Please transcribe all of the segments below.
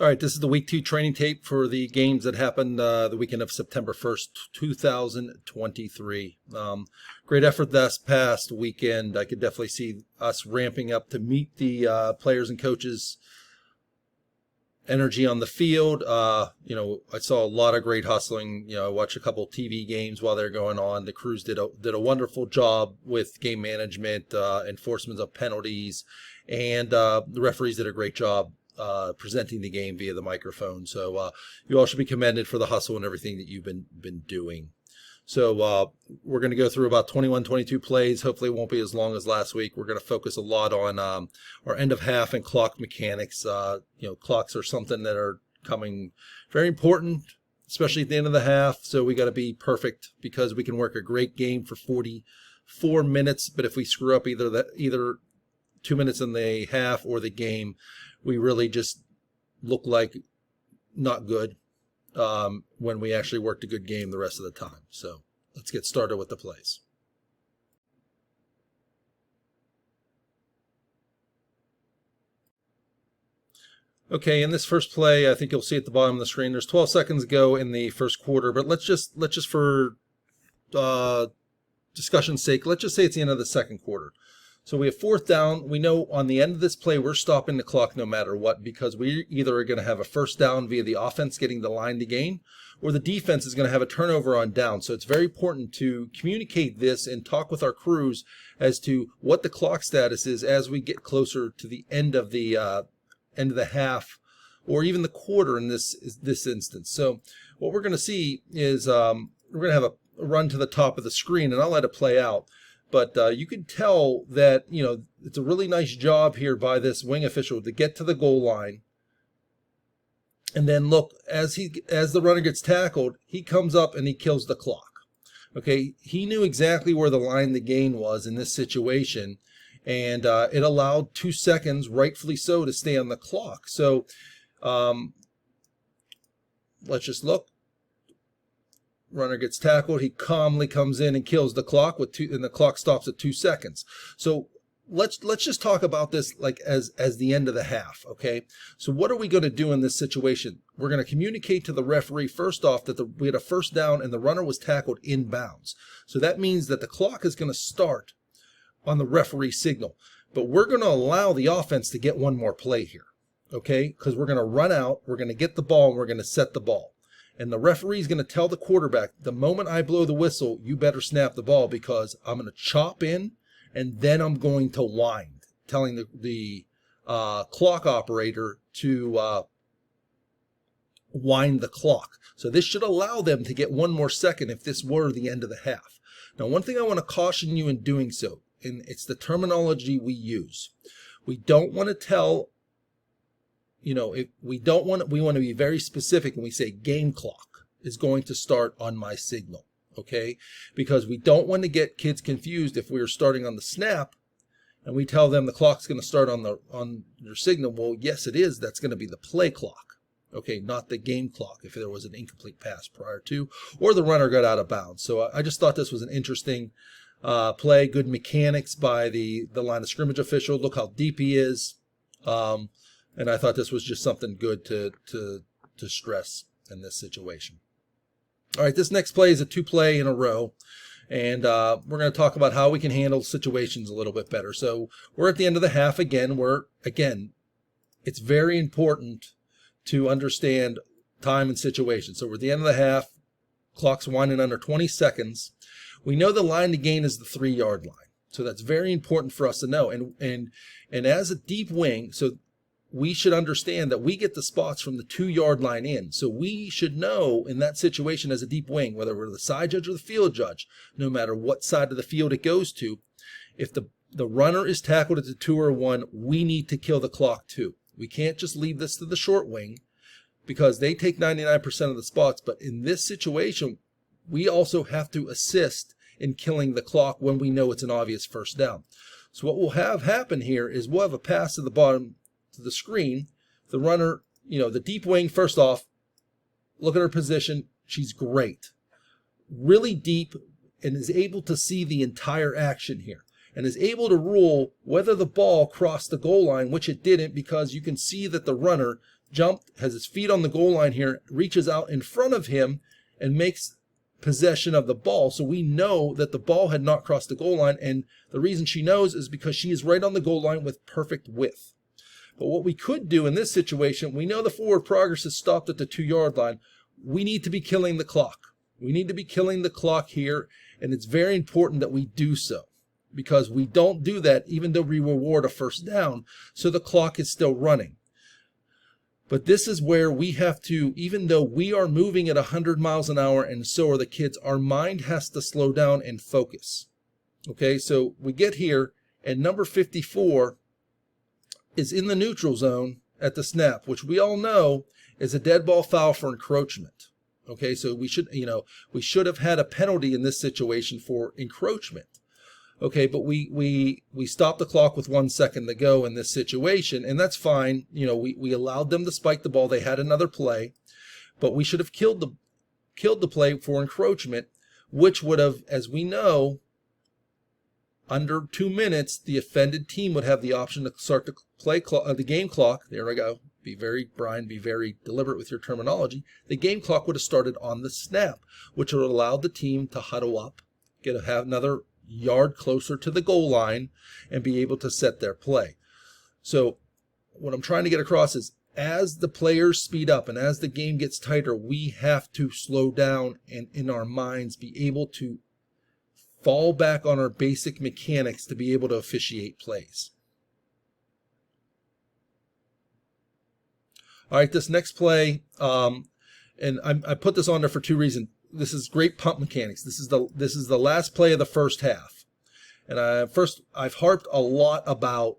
All right, this is the week 2 training tape for the games that happened the weekend of September 1st, 2023. Great effort this past weekend. I could definitely see us ramping up to meet the players and coaches' energy on the field. I saw a lot of great hustling. I watched a couple TV games while they're going on. The crews did a wonderful job with game management, enforcement of penalties, and the referees did a great job presenting the game via the microphone. So you all should be commended for the hustle and everything that you've been doing. So we're going to go through about 21, 22 plays. Hopefully it won't be as long as last week. We're going to focus a lot on our end of half and clock mechanics. Clocks are something that are coming very important, especially at the end of the half. So we got to be perfect because we can work a great game for 44 minutes. But if we screw up either 2 minutes in the half or the game, we really just look like not good when we actually worked a good game the rest of the time. So let's get started with the plays. Okay, in this first play, I think you'll see at the bottom of the screen, there's 12 seconds to go in the first quarter, but let's just for discussion's sake, let's just say it's the end of the second quarter. So we have fourth down. We know on the end of this play, we're stopping the clock no matter what, because we either are going to have a first down via the offense getting the line to gain, or the defense is going to have a turnover on down. So it's very important to communicate this and talk with our crews as to what the clock status is as we get closer to the end of the half, or even the quarter in this instance. So what we're going to see is we're going to have a run to the top of the screen, and I'll let it play out. But you can tell that, it's a really nice job here by this wing official to get to the goal line. And then look, as the runner gets tackled, he comes up and he kills the clock. Okay, he knew exactly where the line to gain was in this situation. And it allowed 2 seconds, rightfully so, to stay on the clock. So let's just look. Runner gets tackled. He calmly comes in and kills the clock and the clock stops at 2 seconds. So let's just talk about this like as the end of the half. Okay. So what are we going to do in this situation? We're going to communicate to the referee first off that we had a first down and the runner was tackled inbounds. So that means that the clock is going to start on the referee signal, but we're going to allow the offense to get one more play here. Okay. Because we're going to run out, we're going to get the ball, and we're going to set the ball. And the referee is going to tell the quarterback, the moment I blow the whistle, you better snap the ball because I'm going to chop in and then I'm going to wind, telling the clock operator to wind the clock. So this should allow them to get one more second if this were the end of the half. Now, one thing I want to caution you in doing so, and it's the terminology we use. We don't want to tell we want to be very specific when we say game clock is going to start on my signal, okay? Because we don't want to get kids confused if we are starting on the snap and we tell them the clock's going to start on your signal. Well, yes, it is. That's going to be the play clock, okay, not the game clock if there was an incomplete pass prior to or the runner got out of bounds. So I just thought this was an interesting play, good mechanics by the line of scrimmage official. Look how deep he is. And I thought this was just something good to stress in this situation. All right, this next play is a 2-play in a row. And we're going to talk about how we can handle situations a little bit better. So we're at the end of the half again. It's very important to understand time and situation. So we're at the end of the half. Clock's winding under 20 seconds. We know the line to gain is the 3-yard line. So that's very important for us to know. And as a deep wing, so we should understand that we get the spots from the 2-yard line in. So we should know in that situation as a deep wing, whether we're the side judge or the field judge, no matter what side of the field it goes to, if the runner is tackled at the 2 or 1, we need to kill the clock too. We can't just leave this to the short wing because they take 99% of the spots. But in this situation, we also have to assist in killing the clock when we know it's an obvious first down. So what we'll have happen here is we'll have a pass to the bottom to the screen. The runner, the deep wing, first off, look at her position. She's great. Really deep and is able to see the entire action here. and is able to rule whether the ball crossed the goal line, which it didn't, because you can see that the runner jumped, has his feet on the goal line here, reaches out in front of him and makes possession of the ball. So we know that the ball had not crossed the goal line, and the reason she knows is because she is right on the goal line with perfect width. But what we could do in this situation, we know the forward progress is stopped at the 2-yard line. We need to be killing the clock. We need to be killing the clock here, and it's very important that we do so, because we don't do that even though we reward a first down, so the clock is still running. But this is where we have to, even though we are moving at 100 miles an hour and so are the kids, our mind has to slow down and focus. Okay, so we get here, and number 54 is in the neutral zone at the snap, which we all know is a dead ball foul for encroachment. Okay, so we should have had a penalty in this situation for encroachment. Okay, but we stopped the clock with 1 second to go in this situation, and that's fine. We allowed them to spike the ball. They had another play, but we should have killed the play for encroachment, which would have, as we know, under 2 minutes, the offended team would have the option to start the game clock. There we go. Brian, be very deliberate with your terminology. The game clock would have started on the snap, which would have allowed the team to huddle up, have another yard closer to the goal line, and be able to set their play. So what I'm trying to get across is, as the players speed up and as the game gets tighter, we have to slow down and in our minds be able to fall back on our basic mechanics to be able to officiate plays. All right, this next play, and I put this on there for 2 reasons. This is great punt mechanics. This is the last play of the first half. And I've harped a lot about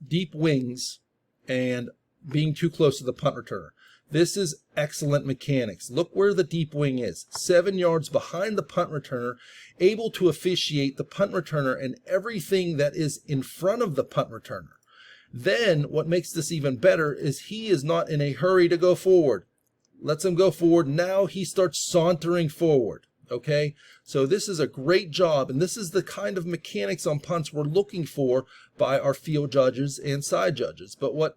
deep wings and being too close to the punt returner. This is excellent mechanics. Look where the deep wing is. 7 yards behind the punt returner, able to officiate the punt returner and everything that is in front of the punt returner. Then what makes this even better is he is not in a hurry to go forward. Lets him go forward. Now he starts sauntering forward. Okay, so this is a great job, and this is the kind of mechanics on punts we're looking for by our field judges and side judges. But what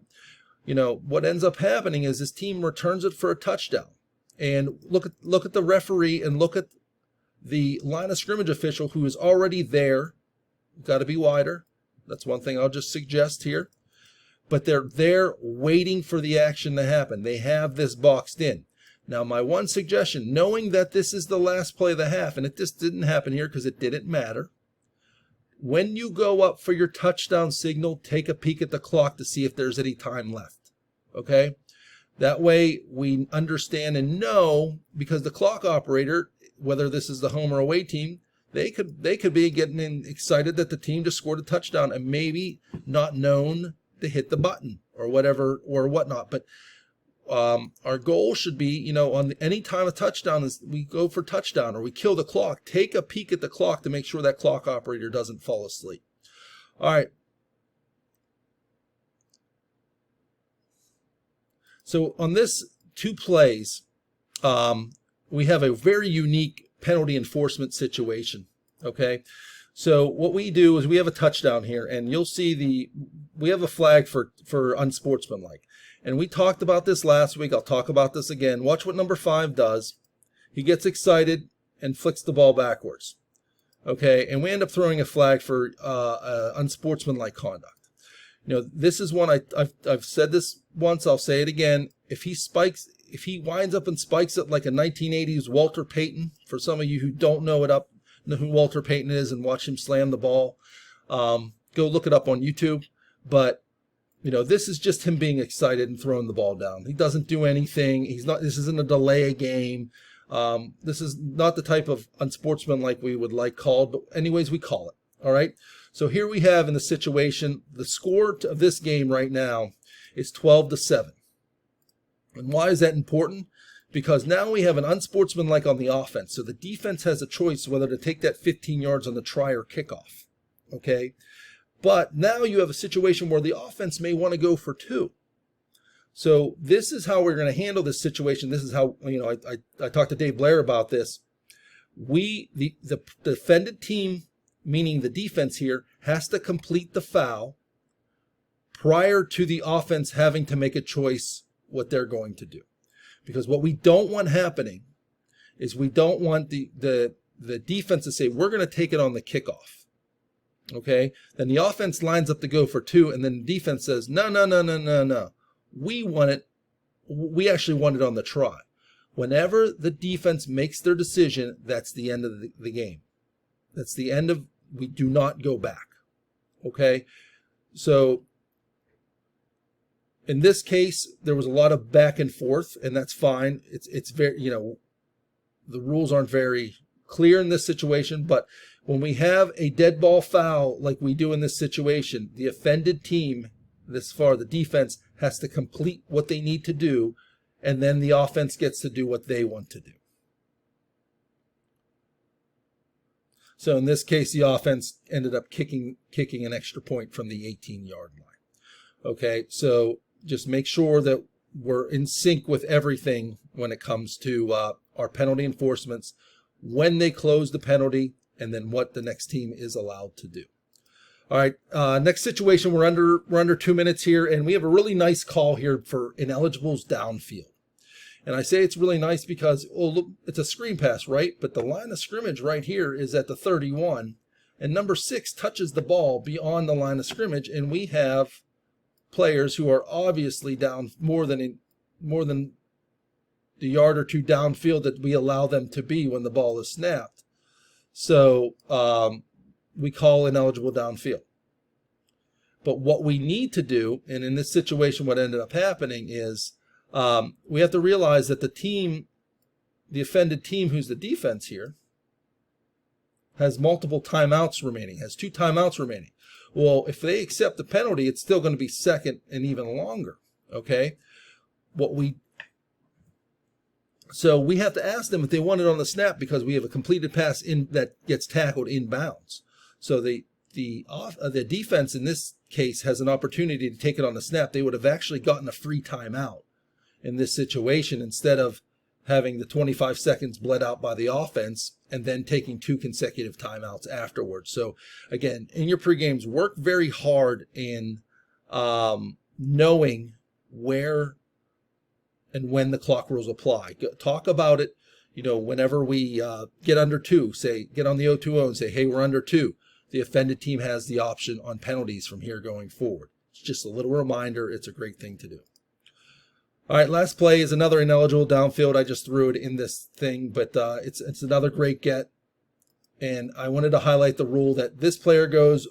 ends up happening is this team returns it for a touchdown. And look at the referee and look at the line of scrimmage official who is already there. Got to be wider. That's one thing I'll just suggest here. But they're there waiting for the action to happen. They have this boxed in. Now, my one suggestion, knowing that this is the last play of the half, and it just didn't happen here because it didn't matter, when you go up for your touchdown signal, take a peek at the clock to see if there's any time left. Okay? That way we understand and know, because the clock operator, whether this is the home or away team, they could be getting excited that the team just scored a touchdown and maybe not known to hit the button or whatever or whatnot. But our goal should be, on any time a touchdown is, we go for touchdown or we kill the clock. Take a peek at the clock to make sure that clock operator doesn't fall asleep. All right. So on this 2 plays, we have a very unique penalty enforcement situation. Okay. So what we do is we have a touchdown here, and you'll see we have a flag for unsportsmanlike. And we talked about this last week. I'll talk about this again. Watch what number 5 does. He gets excited and flicks the ball backwards. Okay, and we end up throwing a flag for unsportsmanlike conduct. This is one I've said this once. I'll say it again. If he winds up and spikes it like a 1980s Walter Payton, for some of you who don't know who Walter Payton is and watch him slam the ball, go look it up on YouTube. But this is just him being excited and throwing the ball down. He doesn't do anything. This isn't a delay a game. This is not the type of unsportsmanlike we would like called, but anyways, we call it. All right. So here we have in the situation, the score of this game right now is 12-7. And why is that important? Because now we have an unsportsmanlike on the offense. So the defense has a choice whether to take that 15 yards on the try or kickoff. Okay. But now you have a situation where the offense may want to go for 2. So this is how we're going to handle this situation. This is how, I talked to Dave Blair about this. The defended team meaning the defense here, has to complete the foul prior to the offense having to make a choice what they're going to do. Because what we don't want happening is we don't want the defense to say, we're going to take it on the kickoff. Okay? Then the offense lines up to go for 2, and then the defense says, no. We actually want it on the try. Whenever the defense makes their decision, that's the end of the game. That's the end of, we do not go back. Okay? So in this case, there was a lot of back and forth, and that's fine. It's very, the rules aren't very clear in this situation, but when we have a dead ball foul like we do in this situation, the offended team, the defense, has to complete what they need to do, and then the offense gets to do what they want to do. So in this case, the offense ended up kicking an extra point from the 18-yard line. Okay, so just make sure that we're in sync with everything when it comes to our penalty enforcements, when they close the penalty, and then what the next team is allowed to do. All right, next situation, we're under 2 minutes here, and we have a really nice call here for ineligibles downfield. And I say it's really nice because, oh, look, it's a screen pass, right? But the line of scrimmage right here is at the 31, and number 6 touches the ball beyond the line of scrimmage, and we have players who are obviously down more than the yard or 2 downfield that we allow them to be when the ball is snapped. So we call ineligible downfield. But what we need to do, and in this situation what ended up happening is, we have to realize that the offended team, who's the defense here, has multiple timeouts remaining, has 2 timeouts remaining. Well, if they accept the penalty, it's still going to be second and even longer, okay? So we have to ask them if they want it on the snap because we have a completed pass that gets tackled inbounds. So the defense in this case has an opportunity to take it on the snap. They would have actually gotten a free timeout in this situation instead of having the 25 seconds bled out by the offense and then taking 2 consecutive timeouts afterwards. So again, in your pregames, work very hard in knowing where and when the clock rules apply. Talk about it, whenever we get under 2, get on the 0-2-0 and say, hey, we're under 2. The offended team has the option on penalties from here going forward. It's just a little reminder. It's a great thing to do. All right, last play is another ineligible downfield. I just threw it in this thing, but it's another great get. And I wanted to highlight the rule that this player goes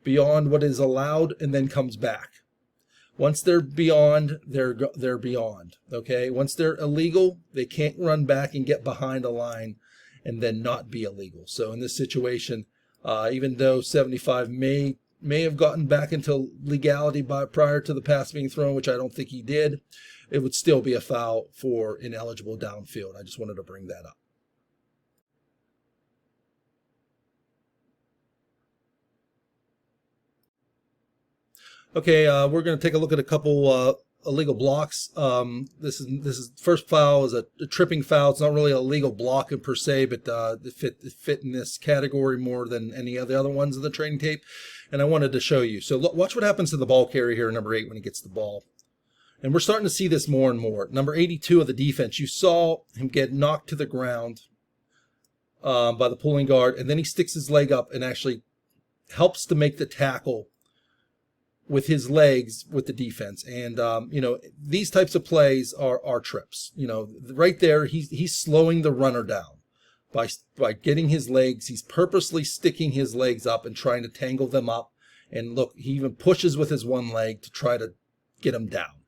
beyond what is allowed and then comes back. Once they're beyond, they're beyond. Okay, once they're illegal, they can't run back and get behind a line and then not be illegal. So in this situation, even though 75 may have gotten back into legality prior to the pass being thrown, which I don't think he did, it would still be a foul for ineligible downfield. I just wanted to bring that up. Okay, we're going to take a look at a couple illegal blocks. This is first foul is a tripping foul. It's not really a legal block per se, but it fit in this category more than any of the other ones in the training tape. And I wanted to show you. So watch what happens to the ball carrier here, number 8, when he gets the ball. And we're starting to see this more and more. Number 82 of the defense, you saw him get knocked to the ground by the pulling guard, and then he sticks his leg up and actually helps to make the tackle with his legs with the defense. And these types of plays are trips. Right there, he's slowing the runner down by getting his legs. He's purposely sticking his legs up and trying to tangle them up. And look, he even pushes with his one leg to try to get him down.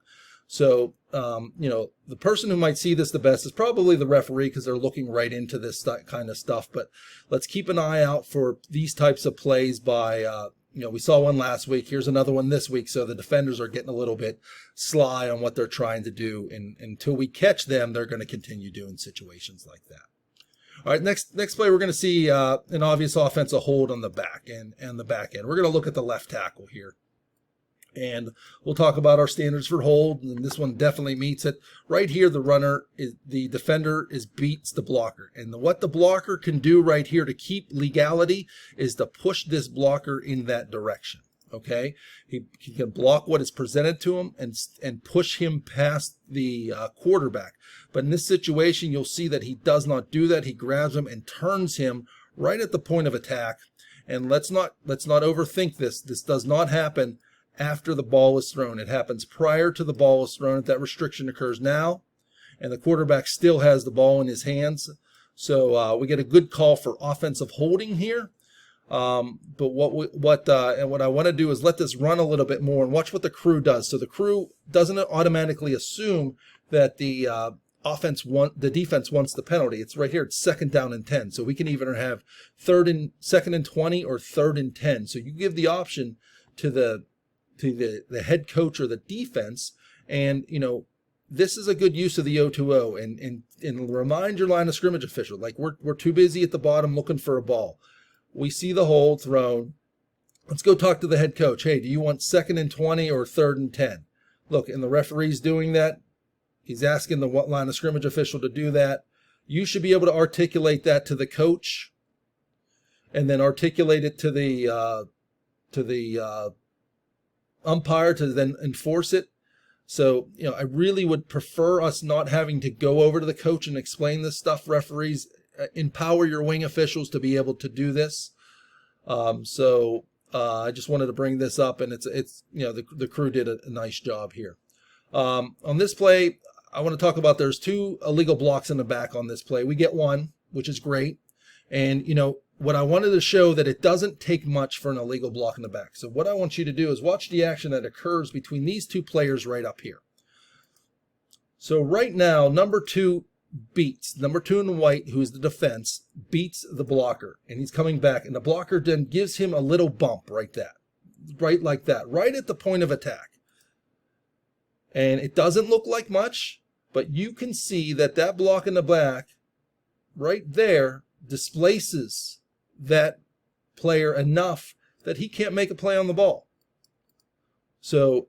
So, the person who might see this the best is probably the referee because they're looking right into this kind of stuff. But let's keep an eye out for these types of plays by, we saw one last week. Here's another one this week. So the defenders are getting a little bit sly on what they're trying to do. And until we catch them, they're going to continue doing situations like that. All right, next play, we're going to see an obvious offensive hold on the back end and the back end. We're going to look at the left tackle here. And we'll talk about our standards for hold, and this one definitely meets it. Right here, the defender beats the blocker. And what the blocker can do right here to keep legality is to push this blocker in that direction. Okay, he can block what is presented to him and push him past the quarterback. But in this situation, you'll see that he does not do that. He grabs him and turns him right at the point of attack. And let's not overthink this. This does not happen after the ball is thrown. It happens prior to the ball is thrown. That restriction occurs now, and the quarterback still has the ball in his hands. So we get a good call for offensive holding here. But what I want to do is let this run a little bit more and watch what the crew does. So the crew doesn't automatically assume that the defense wants the penalty. It's right here. It's 2nd down and 10. So we can either have 2nd and 20 or 3rd and 10. So you give the option to the head coach or the defense, and this is a good use of the O2O, and remind your line of scrimmage official, like we're too busy at the bottom looking for a ball. We see the hold thrown. Let's go talk to the head coach. Hey, do you want 2nd and 20 or 3rd and 10? Look, and the referee's doing that. He's asking the line of scrimmage official to do that. You should be able to articulate that to the coach, and then articulate it to the umpire to then enforce it. So, I really would prefer us not having to go over to the coach and explain this stuff. Referees, empower your wing officials to be able to do this. I just wanted to bring this up, and it's the crew did a nice job here. On this play, I want to talk about there's 2 illegal blocks in the back on this play. We get 1, which is great. And, what I wanted to show that it doesn't take much for an illegal block in the back. So what I want you to do is watch the action that occurs between these 2 players right up here. So right now, number 2 in white, who is the defense, beats the blocker, and he's coming back, and the blocker then gives him a little bump right like that, right at the point of attack. And it doesn't look like much, but you can see that block in the back right there displaces that player enough that he can't make a play on the ball. So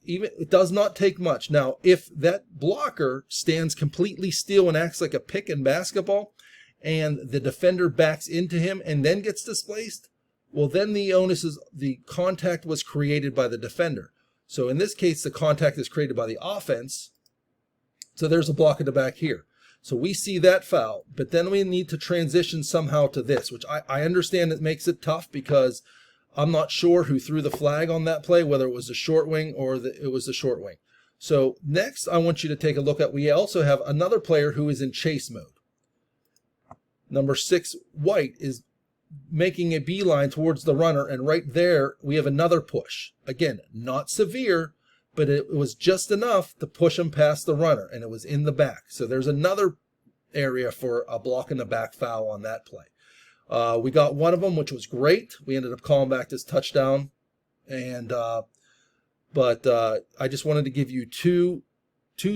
it does not take much. Now, if that blocker stands completely still and acts like a pick in basketball, and the defender backs into him and then gets displaced, well, then the onus is the contact was created by the defender. So in this case, the contact is created by the offense. So there's a block in the back here. So we see that foul, but then we need to transition somehow to this, which I understand it makes it tough because I'm not sure who threw the flag on that play, whether it was the short wing or it was the short wing. So next, I want you to take a look at, we also have another player who is in chase mode. Number 6, white, is making a beeline towards the runner, and right there we have another push. Again, not severe, but it was just enough to push him past the runner, and it was in the back. So there's another area for a block in the back foul on that play. We got one of them, which was great. We ended up calling back this touchdown, and but I just wanted to give you two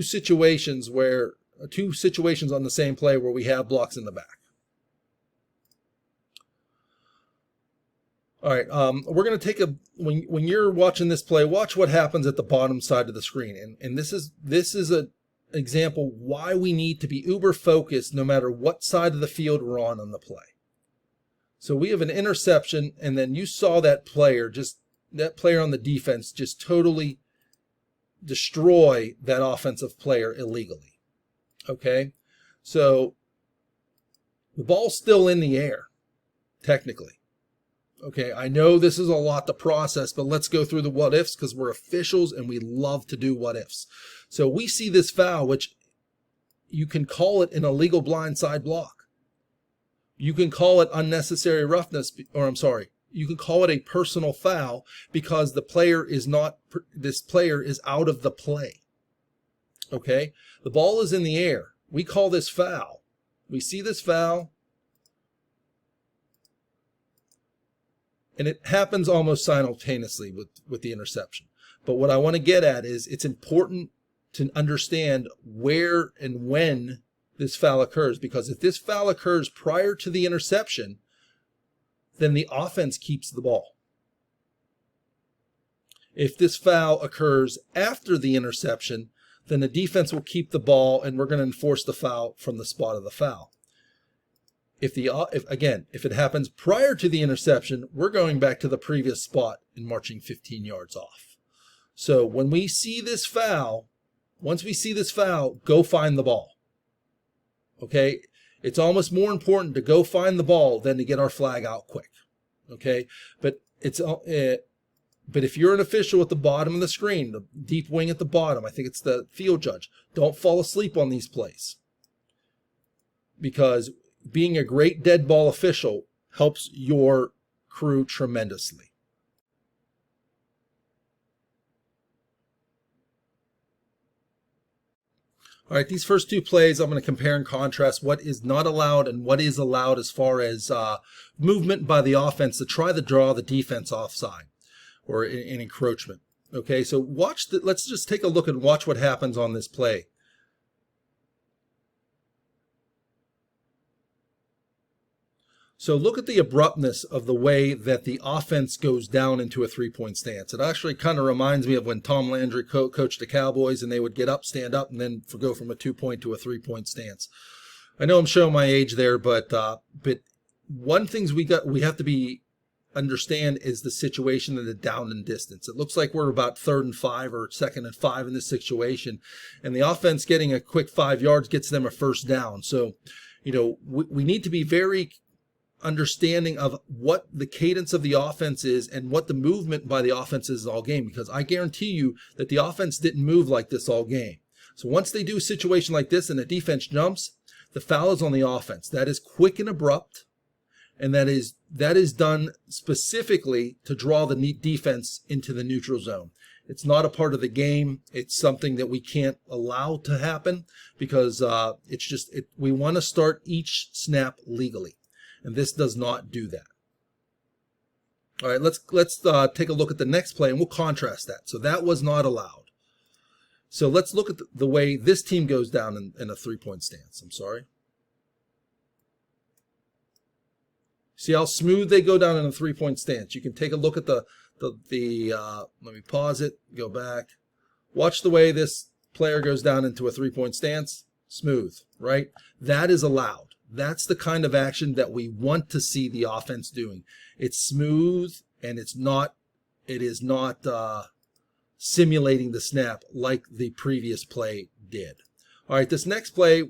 situations on the same play where we have blocks in the back. All right, we're going to take when you're watching this play, watch what happens at the bottom side of the screen. And this is an example why we need to be uber focused no matter what side of the field we're on the play. So we have an interception, and then you saw that player on the defense just totally destroy that offensive player illegally. Okay? So the ball's still in the air, technically. Okay, I know this is a lot to process, but let's go through the what ifs because we're officials and we love to do what ifs. So we see this foul, which you can call it an illegal blindside block. You can call it unnecessary roughness, you can call it a personal foul because this player is out of the play. Okay, the ball is in the air. We call this foul. We see this foul. And it happens almost simultaneously with the interception. But what I want to get at is it's important to understand where and when this foul occurs, because if this foul occurs prior to the interception, then the offense keeps the ball. If this foul occurs after the interception, then the defense will keep the ball and we're going to enforce the foul from the spot of the foul. If it happens prior to the interception, we're going back to the previous spot and marching 15 yards off. So when we see this foul, once we see this foul, go find the ball. Okay? It's almost more important to go find the ball than to get our flag out quick. Okay? But if you're an official at the bottom of the screen, the deep wing at the bottom, I think it's the field judge, don't fall asleep on these plays. Because being a great dead ball official helps your crew tremendously. All right, these first two plays, I'm going to compare and contrast what is not allowed and what is allowed as far as movement by the offense to try to draw the defense offside or in encroachment. Okay, so let's just take a look and watch what happens on this play. So look at the abruptness of the way that the offense goes down into a three-point stance. It actually kind of reminds me of when Tom Landry coached the Cowboys and they would get up, stand up, and then go from a two-point to a three-point stance. I know I'm showing my age there, but one thing we have to understand is the situation of the down and distance. It looks like we're about 3rd and 5 or 2nd and 5 in this situation, and the offense getting a quick 5 yards gets them a first down. So, we need to be very understanding of what the cadence of the offense is and what the movement by the offense is all game, because I guarantee you that the offense didn't move like this all game. So once they do a situation like this and the defense jumps, the foul is on the offense. That is quick and abrupt, and that is done specifically to draw the defense into the neutral zone. It's not a part of the game. It's something that we can't allow to happen because we want to start each snap legally. And this does not do that. All right, let's take a look at the next play, and we'll contrast that. So that was not allowed. So let's look at the way this team goes down in a three-point stance. I'm sorry. See how smooth they go down in a three-point stance. You can take a look at let me pause it, go back. Watch the way this player goes down into a three-point stance. Smooth, right? That is allowed. That's the kind of action that we want to see the offense doing. It's smooth and it is not simulating the snap like the previous play did. All right, this next play,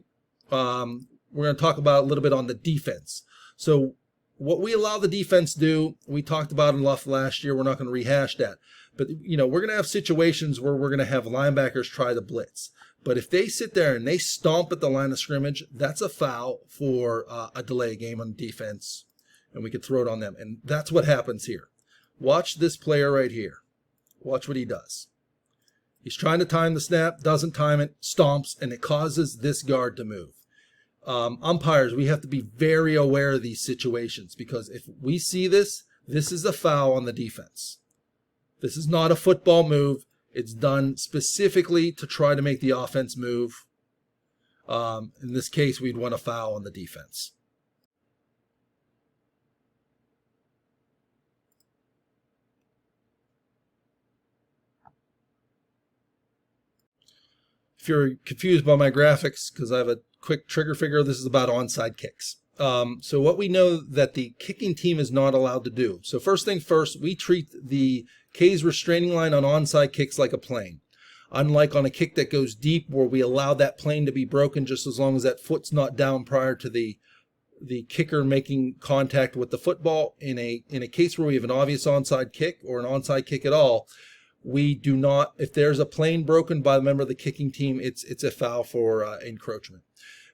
we're going to talk about a little bit on the defense. So what we allow the defense to do, we talked about enough last year. We're not going to rehash that. But, we're going to have situations where we're going to have linebackers try to blitz. But if they sit there and they stomp at the line of scrimmage, that's a foul for a delay game on defense, and we could throw it on them. And that's what happens here. Watch this player right here. Watch what he does. He's trying to time the snap, doesn't time it, stomps, and it causes this guard to move. Umpires, we have to be very aware of these situations because if we see this is a foul on the defense. This is not a football move. It's done specifically to try to make the offense move. In this case, we'd want a foul on the defense. If you're confused by my graphics, because I have a quick trigger figure, this is about onside kicks. So what we know that the kicking team is not allowed to do. So first thing first, we treat the K's restraining line on onside kicks like a plane. Unlike on a kick that goes deep where we allow that plane to be broken just as long as that foot's not down prior to the kicker making contact with the football. In a case where we have an obvious onside kick or an onside kick at all, we do not, if there's a plane broken by a member of the kicking team, it's a foul for encroachment.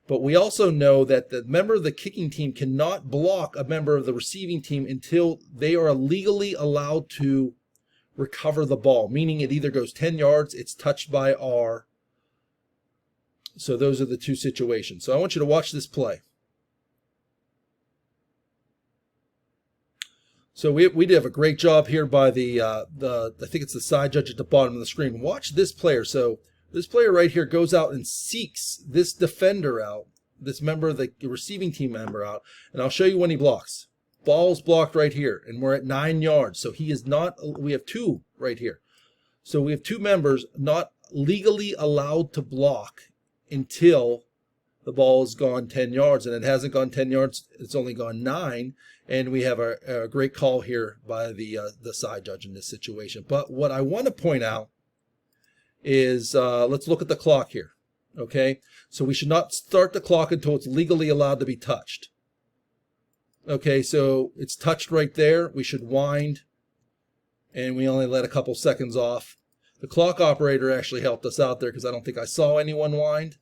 But we also know that the member of the kicking team cannot block a member of the receiving team until they are legally allowed to recover the ball, meaning it either goes 10 yards, it's touched by R. So those are the two situations. So I want you to watch this play. So we did have a great job here by I think it's the side judge at the bottom of the screen. Watch this player. So this player right here goes out and seeks this defender out, this member of the receiving team member out, and I'll show you when he blocks. Ball's blocked right here, and we're at 9 yards. So he is not, we have 2 right here. So we have two members not legally allowed to block until the ball has gone 10 yards, and it hasn't gone 10 yards. It's only gone 9, and we have a great call here by the side judge in this situation. But what I want to point out is let's look at the clock here. Okay, so we should not start the clock until it's legally allowed to be touched. Okay, so it's touched right there. We should wind, and we only let a couple seconds off. The clock operator actually helped us out there because I don't think I saw anyone wind,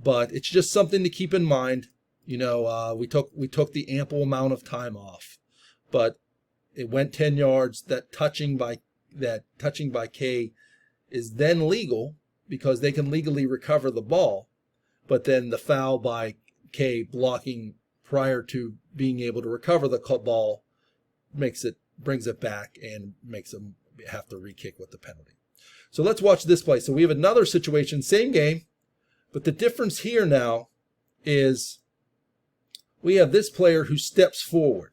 but it's just something to keep in mind. You know, we took the ample amount of time off, but it went 10 yards. That touching by K is then legal because they can legally recover the ball, but then the foul by K blocking prior to being able to recover the ball brings it back and makes them have to re-kick with the penalty. So let's watch this play. So we have another situation, same game, but the difference here now is we have this player who steps forward.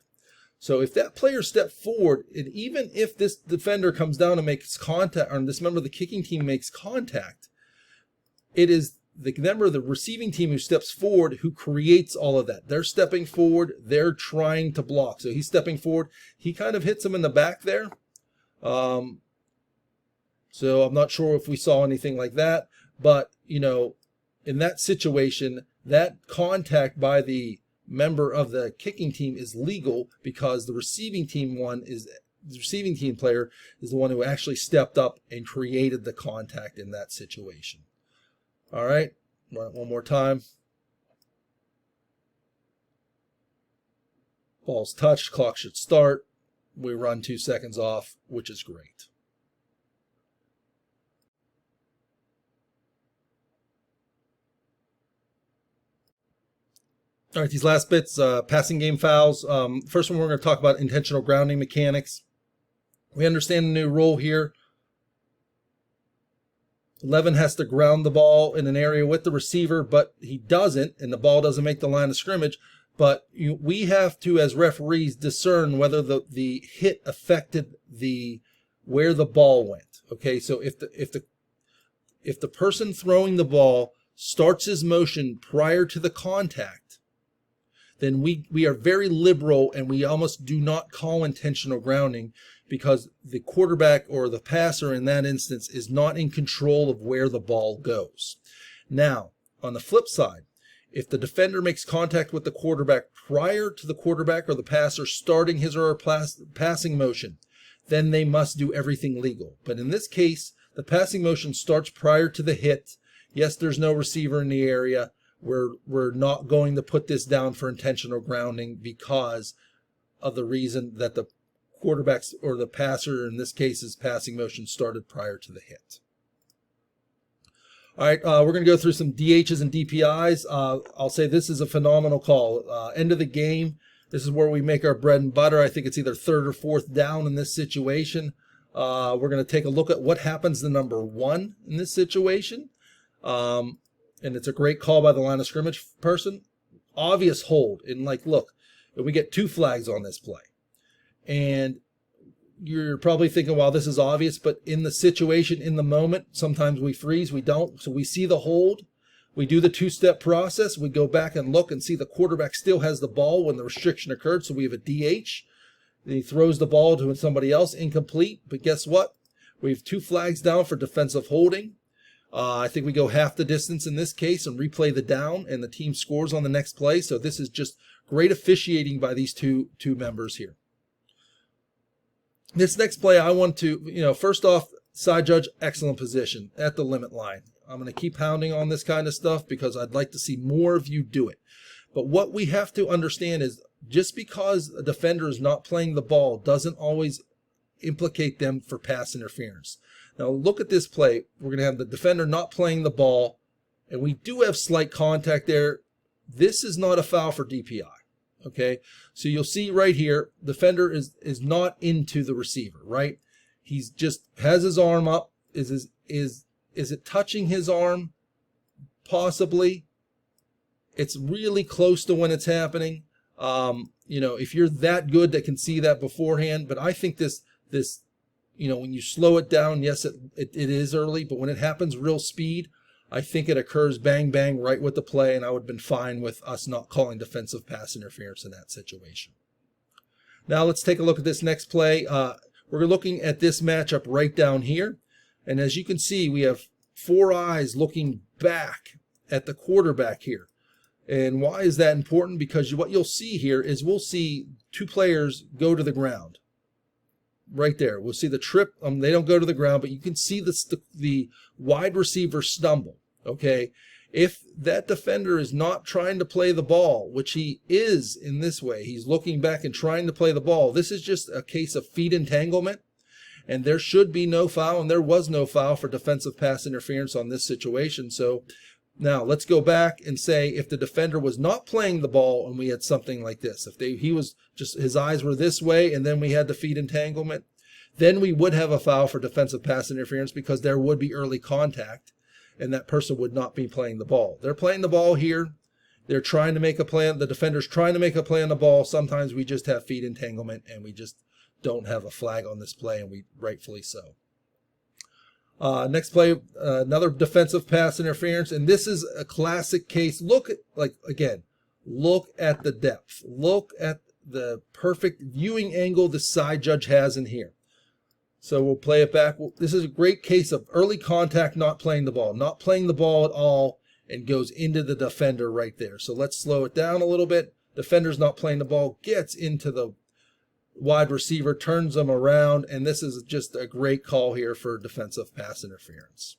So if that player steps forward, and even if this defender comes down and makes contact, or this member of the kicking team makes contact, it is the member of the receiving team who steps forward who creates all of that. They're stepping forward. They're trying to block. So he's stepping forward. He kind of hits him in the back there. So I'm not sure if we saw anything like that. But, you know, in that situation, that contact by the member of the kicking team is legal because the receiving team player is the one who actually stepped up and created the contact in that situation. All right, run it one more time. Ball's touched, clock should start. We run 2 seconds off, which is great. All right, these last bits, passing game fouls. First one, we're going to talk about intentional grounding mechanics. We understand the new rule here. 11 has to ground the ball in an area with the receiver, but he doesn't, and the ball doesn't make the line of scrimmage. But we have to, as referees, discern whether the hit affected where the ball went. Okay, so if the person throwing the ball starts his motion prior to the contact, then we are very liberal and we almost do not call intentional grounding because the quarterback or the passer in that instance is not in control of where the ball goes. Now, on the flip side, if the defender makes contact with the quarterback prior to the quarterback or the passer starting his or her passing motion, then they must do everything legal. But in this case, the passing motion starts prior to the hit. Yes, there's no receiver in the area. We're not going to put this down for intentional grounding because of the reason that the quarterbacks or the passer, in this case, his passing motion started prior to the hit. All right, we're going to go through some DHs and DPIs. I'll say this is a phenomenal call. End of the game. This is where we make our bread and butter. I think it's either 3rd or 4th down in this situation. We're going to take a look at what happens to number 1 in this situation. And it's a great call by the line of scrimmage person. Obvious hold. And look, we get 2 flags on this play. And you're probably thinking, well, this is obvious, but in the situation, in the moment, sometimes we freeze, we don't. So we see the hold, we do the 2-step process, we go back and look and see the quarterback still has the ball when the restriction occurred, so we have a DH. Then he throws the ball to somebody else, incomplete, but guess what? We have 2 flags down for defensive holding. I think we go half the distance in this case and replay the down, and the team scores on the next play. So this is just great officiating by these two members here. This next play, I want to, first off, side judge, excellent position at the limit line. I'm going to keep pounding on this kind of stuff because I'd like to see more of you do it. But what we have to understand is just because a defender is not playing the ball doesn't always implicate them for pass interference. Now look at this play. We're going to have the defender not playing the ball, and we do have slight contact there. This is not a foul for DPI. Okay, so you'll see right here, the defender is not into the receiver, right? He's just has his arm up. Is it touching his arm? Possibly. It's really close to when it's happening. If you're that good that can see that beforehand, but I think this when you slow it down, yes, it is early, but when it happens real speed, I think it occurs bang, bang, right with the play, and I would have been fine with us not calling defensive pass interference in that situation. Now let's take a look at this next play. We're looking at this matchup right down here, and as you can see, we have 4 eyes looking back at the quarterback here. And why is that important? Because what you'll see here is we'll see 2 players go to the ground. Right there. We'll see the trip. They don't go to the ground, but you can see the wide receiver stumble. Okay. If that defender is not trying to play the ball, which he is in this way, he's looking back and trying to play the ball. This is just a case of feet entanglement, and there should be no foul, and there was no foul for defensive pass interference on this situation. So now let's go back and say if the defender was not playing the ball and we had something like this, if he was just, his eyes were this way and then we had the feet entanglement, then we would have a foul for defensive pass interference because there would be early contact and that person would not be playing the ball. They're playing the ball here. They're trying to make a play. The defender's trying to make a play on the ball. Sometimes we just have feet entanglement and we just don't have a flag on this play, and we rightfully so. Next play, another defensive pass interference, and this is a classic case. Look at the depth. Look at the perfect viewing angle the side judge has in here. So we'll play it back. This is a great case of early contact, not playing the ball at all, and goes into the defender right there. So let's slow it down a little bit. Defender's not playing the ball, gets into the wide receiver, turns them around, and this is just a great call here for defensive pass interference.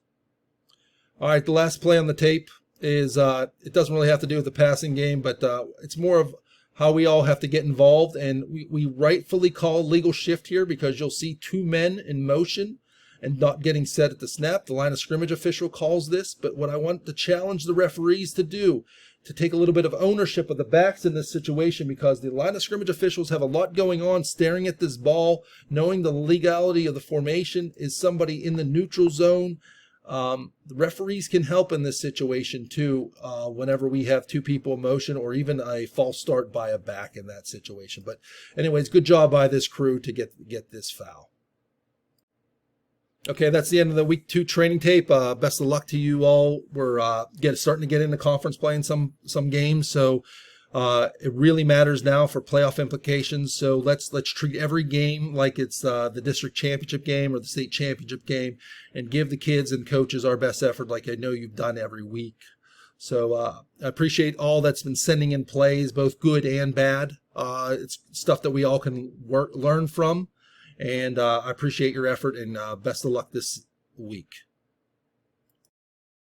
All right, the last play on the tape is, it doesn't really have to do with the passing game, but it's more of how we all have to get involved, and we rightfully call legal shift here because you'll see 2 men in motion and not getting set at the snap. The line of scrimmage official calls this, but what I want to challenge the referees to do, to take a little bit of ownership of the backs in this situation, because the line of scrimmage officials have a lot going on, staring at this ball, knowing the legality of the formation. Is somebody in the neutral zone? The referees can help in this situation too, whenever we have 2 people in motion or even a false start by a back in that situation. But anyways, good job by this crew to get this foul. Okay, that's the end of the week 2 training tape. Best of luck to you all. We're starting to get into conference play in some games, so it really matters now for playoff implications. So let's treat every game like it's the district championship game or the state championship game, and give the kids and coaches our best effort, like I know you've done every week. So I appreciate all that's been sending in plays, both good and bad. It's stuff that we all can learn from. And I appreciate your effort, and best of luck this week.